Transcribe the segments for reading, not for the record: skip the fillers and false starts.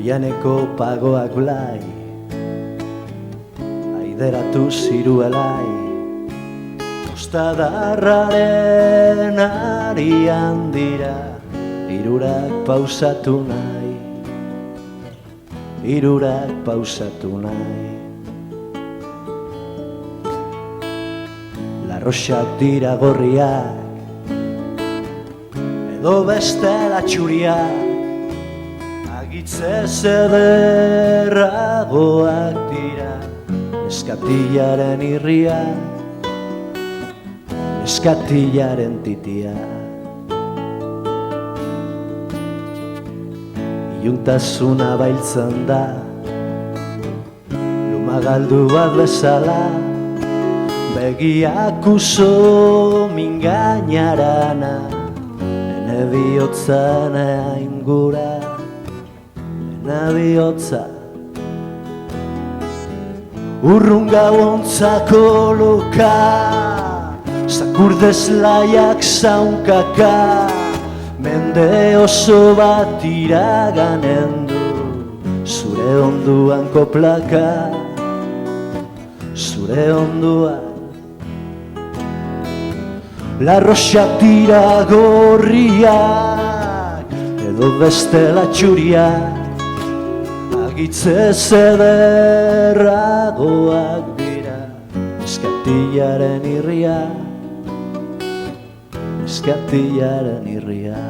Oianeko pagoak blai, aideratu ziruelai, ostadarraren arian dira, hirurak pausatu nahi, hirurak pausatu nahi. Larroxak dira gorriak, edo bestela txuriak, agitzez ederragoak dira, neskatilaren irria, neskatilaren titia. Iluntasuna bailtzen da, lumagaldu bat bezala, begiak uso mingainarana, ene bihotzan aingura, ene bihotza. Urrun gauontzako loka, zakurdez laiak zaunkaka, mende oso bat iraganen du, zure onduan koplaka, zure onduan. Larroxak dira gorriak, edo bestela txuriak, agitzez ederragoak dira, neskatilaren irria, neskatilaren irria.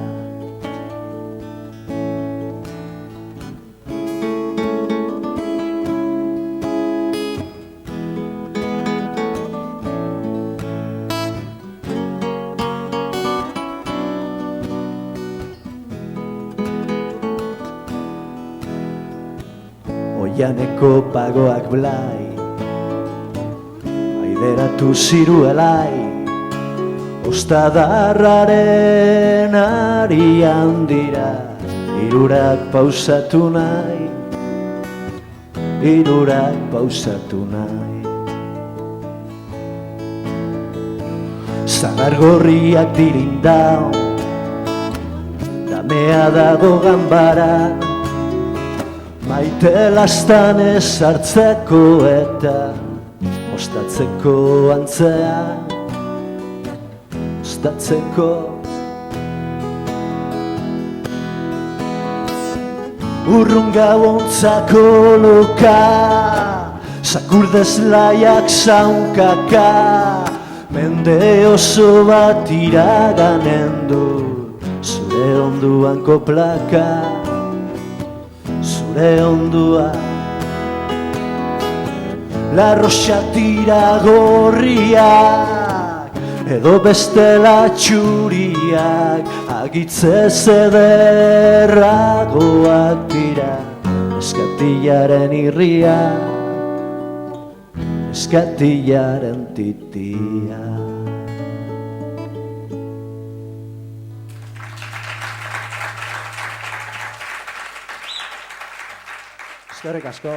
Oianeko pagoak blai, aideratu ziruelai, ostadarraren arian dira, hirurak pausatu nahi, hirurak pausatu nahi. Zagar gorriak dirindau, damea dago ganbara, maite lastan ez hartzeko eta ostatzeko antzean, ostatzeko. Urrun gauontzako loka, zakurdez laiak zaunkaka, mende oso bat iraganen du, zure onduan koplaka, zure ondua. Larroxak dira gorriak, edo bestela txuriak, agitzez ederragoak dira, neskatilaren irria, neskatilaren titia. Eskerrik asko.